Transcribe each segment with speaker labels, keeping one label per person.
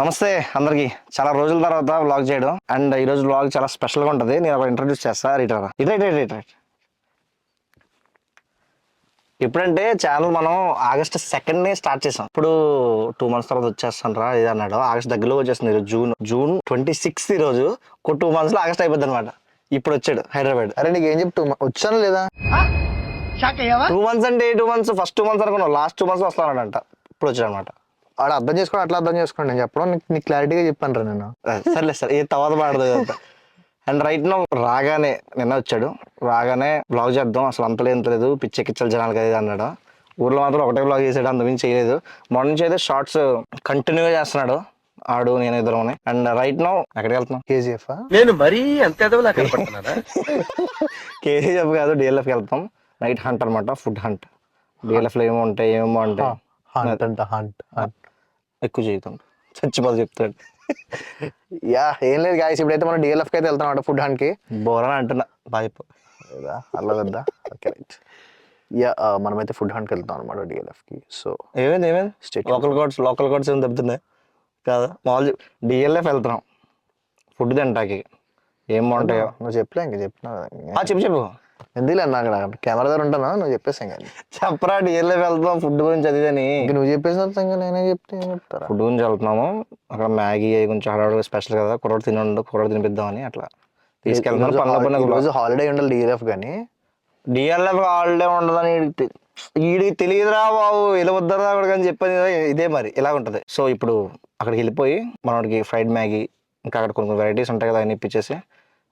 Speaker 1: నమస్తే అందరికి. చాలా రోజుల తర్వాత వ్లాగ్ చేయడం అండ్ ఈ రోజు వ్లాగ్ చాలా స్పెషల్ గా ఉంటది. నేను ఒక ఇంట్రడ్యూస్ చేస్తా. రైట్. ఇప్పుడంటే ఛానల్ మనం ఆగస్ట్ 2 స్టార్ట్ చేసాం. ఇప్పుడు 2 months తర్వాత వచ్చేస్తాను రా ఇది అన్నాడు. ఆగస్ట్ దగ్గరలో వచ్చేస్తుంది. జూన్ 26 ఈ రోజు. 2 months లో ఆగస్ట్ అయిపోద్ది అనమాట. ఇప్పుడు వచ్చాడు హైదరాబాద్.
Speaker 2: అరే నీకు ఏం చెప్తూ వచ్చాను లేదా
Speaker 1: 2 months అంటే 2 months ఫస్ట్ 2 months అనుకున్నావు. Last 2 months వస్తానంట. ఇప్పుడు వచ్చాడు అనమాట.
Speaker 2: వాడు అర్థం చేసుకోండి, అట్లా అర్థం చేసుకోండి. నేను చెప్పడం నీకు క్లారిటీగా చెప్పాను రా నేను.
Speaker 1: సర్లే సార్, ఏ తర్వాత మాడదు. అండ్ రైట్ నో రాగానే నిన్న వచ్చాడు. రాగానే బ్లాగ్ చేద్దాం, అసలు అంతలే ఎంత లేదు, పిచ్చెక్కిచ్చలు జనాలు కదా అన్నాడు. ఊర్లో మాత్రం ఒకటే బ్లాగ్ చేసాడు, అంతమించి చేయలేదు. మొన్న నుంచి అయితే షార్ట్స్ కంటిన్యూగా చేస్తున్నాడు ఆడు నేను ఇద్దరుని. అండ్ రైట్ నో ఎక్కడికి వెళ్తున్నాం?
Speaker 2: కేజీఎఫ్
Speaker 3: నేను మరీ అంత
Speaker 1: కేజీఎఫ్ కాదు, డిఎల్ఎఫ్కి వెళ్తాం. నైట్ హంట్ అనమాట, ఫుడ్ హంట్. డిఎల్ఎఫ్లో ఏమో ఉంటాయి. ఎక్కువ చేద్దాం, చచ్చిపోదు చెప్తాడు.
Speaker 2: యా ఏం లేదు గాయస్, ఇప్పుడైతే మనం డిఎల్ఎఫ్కి అయితే వెళ్తాం ఫుడ్ హంట్కి.
Speaker 1: బోరా అంటున్నా బాయ్
Speaker 2: అలా వద్దా? Okay right. యా మనమైతే ఫుడ్ హంట్కి వెళ్తాం అనమాట డిఎల్ఎఫ్కి. సో
Speaker 1: ఏమైంది లోకల్ కోడ్స్ ఏమి దెబ్బతున్నాయి కాదా? మామూలు డిఎల్ఎఫ్ వెళ్తున్నాం ఫుడ్ తింటాకి. ఏం బాగుంటాయో
Speaker 2: నువ్వు చెప్పలే, ఇంకా చెప్పినా
Speaker 1: చెప్పు.
Speaker 2: ఎందుకు అన్నా అక్కడ కెమెరా దగ్గర ఉంటానా, నువ్వు చెప్పేసాం కానీ
Speaker 1: చెప్పరా. డిఎల్ఎఫ్ వెళ్తాం ఫుడ్ గురించి అదిదని.
Speaker 2: ఇంక నువ్వు చెప్పేసిన ఇంకా నేనే చెప్తారా.
Speaker 1: ఫుడ్ గురించి వెళ్తున్నాము. అక్కడ మ్యాగీ కొంచెం హడావుడిగా స్పెషల్ కదా, కుర్రోడు తినిపిద్దామని అట్లా తీసుకెళ్తున్నాం.
Speaker 2: రోజు హాలిడే ఉండాలి డిఎల్ఎఫ్ కానీ.
Speaker 1: డిఎల్ఎఫ్ హాలిడే ఉండదని వీడికి తెలియదురా బాబు, ఇలా వద్దరా అని చెప్పని ఇదే మరి ఇలా ఉంటది. సో ఇప్పుడు అక్కడికి వెళ్ళిపోయి మనకి ఫ్రైడ్ మ్యాగీ ఇంకా అక్కడ కొన్ని వెరైటీస్ ఉంటాయి కదా, అన్ని ఇప్పించేసి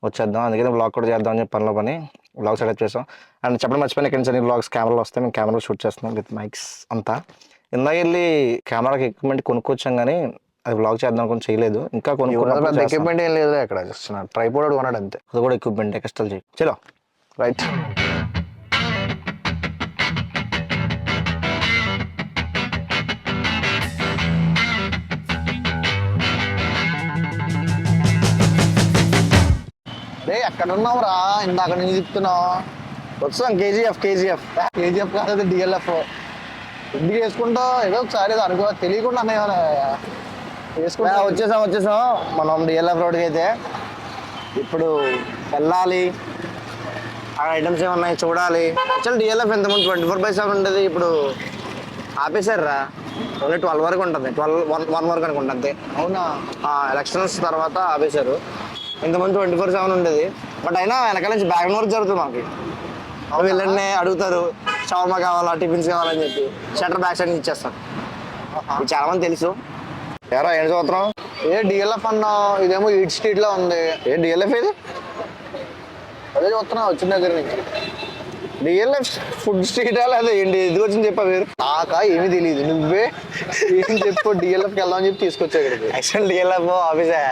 Speaker 1: వచ్చేద్దాం. అందుకని బ్లాగ్ కూడా చేద్దాం అని చెప్పి పనిలో పని బ్లాగ్ సెటప్ చేసాం. అండ్ చెప్పడం మర్చిపోయిన ఇక్కడ నుంచి అన్ని బ్లాగ్స్ కెమెరాలు వస్తాయి. మేము కెమెరాలు షూట్ చేస్తున్నాం విత్ మైక్స్ అంతా. ఇందాక వెళ్ళి కెమెరాకి ఎక్విప్మెంట్ కొనుక్కొచ్చాం కానీ అది బ్లాగ్ చేద్దాం అనుకుని చేయలేదు. ఇంకా
Speaker 2: కొనుక్కున్న ఎక్విప్మెంట్ ఏం లేదు అక్కడ, ట్రైపోర్డ్ కొన్నాడు అంతే.
Speaker 1: అది కూడా ఎక్విప్మెంట్ ఎక్స్ట్రా చేయి. చలో
Speaker 2: రైట్. ఎక్కడ ఉన్నావు రా? ఇందాక నుంచి చెప్తున్నావు.
Speaker 1: వచ్చాం కేజీఎఫ్
Speaker 2: కాదు డిఎల్ఎఫ్. ఇంటికి వేసుకుంటా ఏదో ఒకసారి అనుకో తెలియకుండా
Speaker 1: వేసుకుంటా. వచ్చేసాం మనం డిఎల్ఎఫ్ రోడ్కి. అయితే ఇప్పుడు వెళ్ళాలి, ఆ ఐటమ్స్ ఏమన్నాయి చూడాలి. యాక్చువల్ డిఎల్ఎఫ్ ఎంతమంది 24/7 ఉండేది, ఇప్పుడు ఆపేశారు రా. ఓన్లీ 12 వరకు ఉంటుంది. 1 వరకు అనుకుంటా అంతే.
Speaker 2: అవునా?
Speaker 1: ఎలక్షన్స్ తర్వాత ఆపేశారు. ఇంతమంది 24/7 ఉండేది. బట్ అయినా వెనకాల నుంచి బ్యాక్ వర్క్ జరుగుతుంది మనకి. వీళ్ళని అడుగుతారు షవర్మా కావాలా, టిఫిన్స్ కావాలని చెప్పి షట్టర్ బ్యాక్ సైడ్ ఇచ్చేస్తాం. చాలా మంది తెలుసు. ఎవరో ఏం చదువుతున్నాం?
Speaker 2: డిఎల్ఎఫ్ అన్నా, ఇదేమో ఈట్ స్ట్రీట్ లో ఉంది.
Speaker 1: డిఎల్ఎఫ్ ఏది?
Speaker 2: అదే చూస్తున్నా వచ్చిన దగ్గర నుంచి.
Speaker 1: డిఎల్ఎఫ్ ఫుడ్ స్ట్రీటా లేదా ఏంటి? ఇది వచ్చింది చెప్పా మీరు.
Speaker 2: నాకా ఏమీ తెలియదు, నువ్వే ఏం చెప్పు. డిఎల్ఎఫ్కి వెళ్దామని చెప్పి తీసుకొచ్చా ఇక్కడికి.
Speaker 1: యాక్చువల్ డిఎల్ఎఫ్ ఆఫీసే,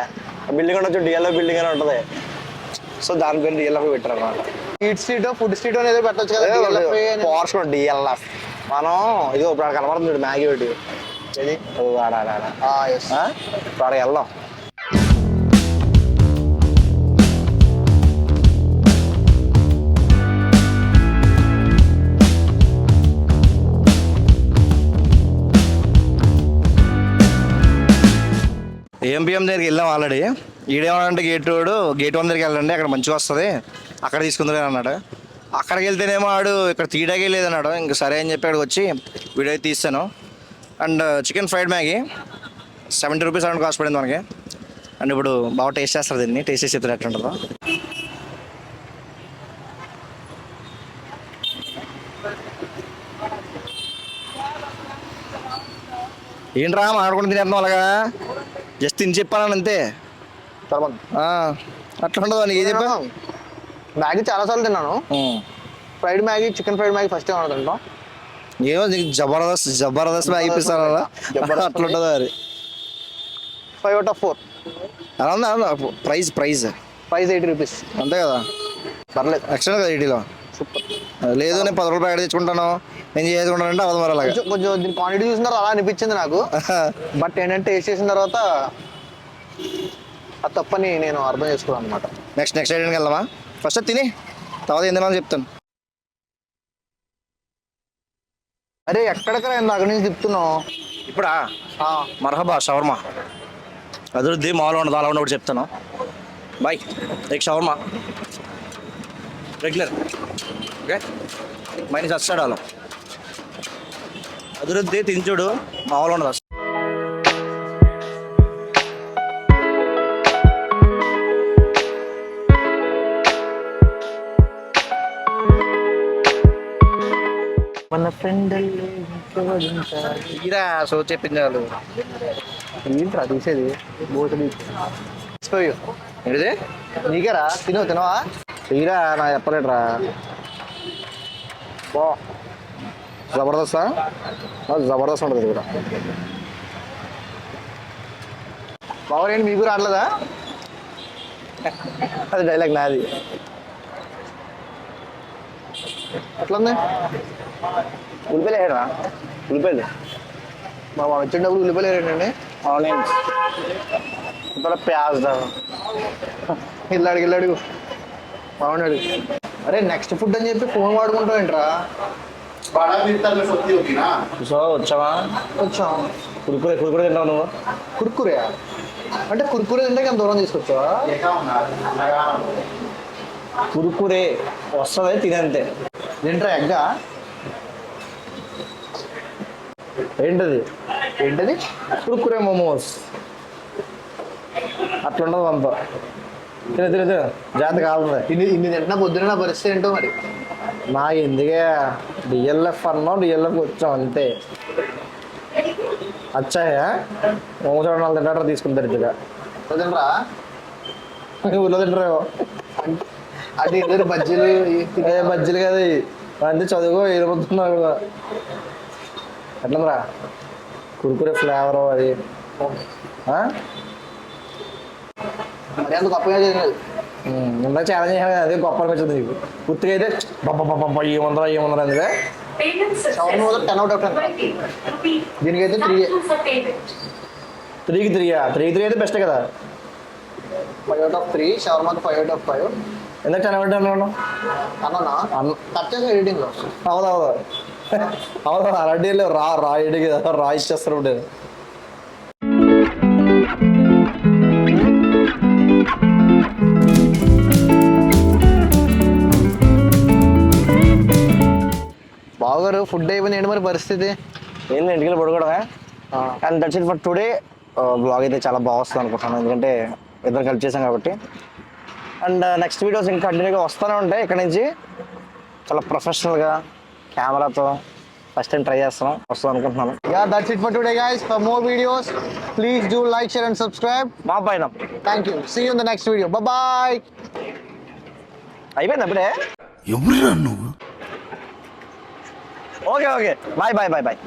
Speaker 1: బిల్డింగ్ ఉండొచ్చు, డిఎల్ఎఫ్ బిల్డింగ్ అని ఉంటుంది. సో దాని పేరు డిఎల్ఎఫ్ పెట్టారు అన్నమాట.
Speaker 2: ఈట్ స్ట్రీట్ ఫుడ్ స్ట్రీట్ అనేది పెట్టచ్చు కదా.
Speaker 1: డిఎల్ఎఫ్ మనం ఇది ఇప్పుడు కనబడుతుంది మ్యాగీ ఒకటి. ఇప్పుడు వెళ్దాం. ఏఎంపిఎం దగ్గరికి వెళ్ళాం ఆల్రెడీ. ఈడేమన్నా గేట్ 1 దగ్గరికి వెళ్ళండి, అక్కడ మంచిగా వస్తుంది, అక్కడ తీసుకుందరు అన్నాడు. అక్కడికి వెళ్తేనేమో ఆడు ఇక్కడ తీయడానికి లేదన్నాడు. ఇంకా సరే అని చెప్పి అక్కడికి వచ్చి వీడియో తీస్తాను. And chicken fried Maggi 70 rupees around cost పడింది మనకి. అండ్ ఇప్పుడు బాగా టేస్ట్ చేస్తారు దీన్ని, టేస్ట్ చేసి చెప్తారు ఎట్లా ఉంటుందో. ఏంట్రా మాట్లాడుకుంటూ తినేస్తున్నాం అలాగా? జస్ట్ తిని చెప్పాను అంతే. అట్లా ఉండదు. నీకు ఏం చెప్పా?
Speaker 2: మ్యాగీ చాలాసార్లు తిన్నాను. Fried Maggi, chicken fried Maggi first ఏమన్నా తింటాం.
Speaker 1: ఏమో నీకు జబర్దస్త్ మ్యాగీ ఇప్పిస్తాను అలా. అట్లా ఉంటుంది అది.
Speaker 2: 5 out of 4.
Speaker 1: అలా ఉందా? ప్రైస్
Speaker 2: 80 రూపీస్
Speaker 1: అంతే కదా, పర్లేదు. ఎక్స్ట్రా కదా 80లో.
Speaker 2: సూపర్.
Speaker 1: లేదు నేను 10 రూపాయలు ప్యాకెట్ తెచ్చుకుంటాను, నేను చేసుకుంటానంటే అవదు మరి. అలాగా
Speaker 2: కొంచెం దీని క్వాంటిటీ చూసిన తర్వాత అలా అనిపించింది నాకు. బట్ ఏంటంటే టేస్ట్ చేసిన తర్వాత ఆ తప్పని నేను అర్థం చేసుకున్నాను అనమాట.
Speaker 1: నెక్స్ట్ ఐటెంకి వెళ్దామా? ఫస్ట్ తిని తర్వాత ఏం తినాలని చెప్తాను.
Speaker 2: అరే ఎక్కడికరా ఇందాక నుంచి చెప్తున్నావు?
Speaker 1: ఇప్పుడా? మరహబా షవర్మా. అదురుద్ది మామూలుగా ఉండదు, అలా ఉండవు చెప్తాను. బాయ్. एक shawarma రెగ్యులర్. ఓకే మైనస్ వస్తాడు అలా అదురుద్ది తించుడు మామూలు ఉండదు.
Speaker 2: మన ఫ్రెండ్
Speaker 1: తీరా సో చెప్పింది వాళ్ళు.
Speaker 2: ఏంట్రా తీసేది బోతడి
Speaker 1: ఏంటిది
Speaker 2: నీకేరా తినవా
Speaker 1: తీరా నా చెప్పలేట్రా. బా జబర్దస్తా జబర్దస్త్ ఉంటుంది కూడా.
Speaker 2: పవర్ ఏంటి మీకు రావట్లేదా?
Speaker 1: అది డైలాగ్ నాది.
Speaker 2: ఎట్లుంది?
Speaker 1: ఉల్లిపాయలు వేయరా? ఉల్లిపాయలు
Speaker 2: మా వచ్చిన డబ్బులు ఉల్లిపాయలు ఏంటండి?
Speaker 1: ఆనియన్స్ ఇప్పుడు ప్యాజ్
Speaker 2: ఇల్లు అడుగు బాగున్నాడు. అరే నెక్స్ట్ ఫుడ్ అని చెప్పి ఫోన్ వాడుకుంటావు ఏంట్రా?
Speaker 1: సో వచ్చావా?
Speaker 2: వచ్చాం.
Speaker 1: కురుకురే తింటావు నువ్వు?
Speaker 2: కుర్కురే అంటే కుర్కురే తింటే ఎంత దూరం తీసుకొచ్చావా?
Speaker 1: కురుకురే వస్తుంది తినంతే.
Speaker 2: ఏంట్రా ఎగ్గా?
Speaker 1: ఏంటది?
Speaker 2: ఏంటది?
Speaker 1: కురుకురే మోమోస్ అట్లుండదు అంతా. తిన జాగ్రత్త కావాలి.
Speaker 2: ఇన్ని తింటున్నా పొద్దున నా పరిస్థితి ఏంటో మరి.
Speaker 1: నాకు ఎందుకే డిఎల్ఎఫ్ అన్నాం, డిఎల్ఎఫ్ వచ్చాం అంతే. వచ్చాయా మోమోస్ 4 తింటారా తీసుకుంటారు ఇదిగా
Speaker 2: తినరా?
Speaker 1: ఊళ్ళో తింటారేమో.
Speaker 2: అంటే ఇద్దరు బజ్జీలు
Speaker 1: అదే బజ్జీలు కదా అంతే. చదువుకో ఏడిపోతున్నావు కూడా. ఎట్లందిరా కురుకురే ఫ్లేవర్ అది
Speaker 2: మరి అంత గొప్పగా చేయలేదు.
Speaker 1: ఇందాక ఛాలెంజ్ చేయాలి కదా, అదే గొప్ప అనిపించింది నీకు. గుర్తుగా అయితే బాబా ఏముందరా అందుకే.
Speaker 2: 10/10. దీనికైతే 3
Speaker 1: 3కి 3 అయితే బెస్ట్ కదా.
Speaker 2: 5/3 షవర్మాకి 5/5.
Speaker 1: ఎందుకు 10 అన్నాను?
Speaker 2: అన్నా కట్ చేసా ఎడిటింగ్ లో.
Speaker 1: అవును అలాంటి రా ఎడి కదా, రా ఇచ్చేస్తారు ఇప్పుడు.
Speaker 2: బావగారు ఫుడ్ అయిపోయింది ఏంటి మరి పరిస్థితి?
Speaker 1: ఏంటి ఇంటికి పడుకోవడమే. And that's it for today. Blog అయితే చాలా బాగా వస్తుంది అనుకుంటున్నాను, ఎందుకంటే ఇద్దరు కలిసి చేసాం కాబట్టి. అండ్ నెక్స్ట్ వీడియోస్ ఇంకా కంటిన్యూగా వస్తూనే ఉంటాయి. ఇక్కడ నుంచి చాలా ప్రొఫెషనల్గా కెమెరాతో ఫస్ట్ టైం ట్రై చేస్తాం, వస్తాం అనుకుంటున్నాను.
Speaker 2: Yeah, that's it for today guys. For more videos, please do like, share and subscribe.
Speaker 1: మా పైన
Speaker 2: Thank you. See you in the next video. Bye bye.
Speaker 1: అయిపోయింది అప్పుడే.
Speaker 3: ఎవరురా నువ్వు?
Speaker 1: Okay bye.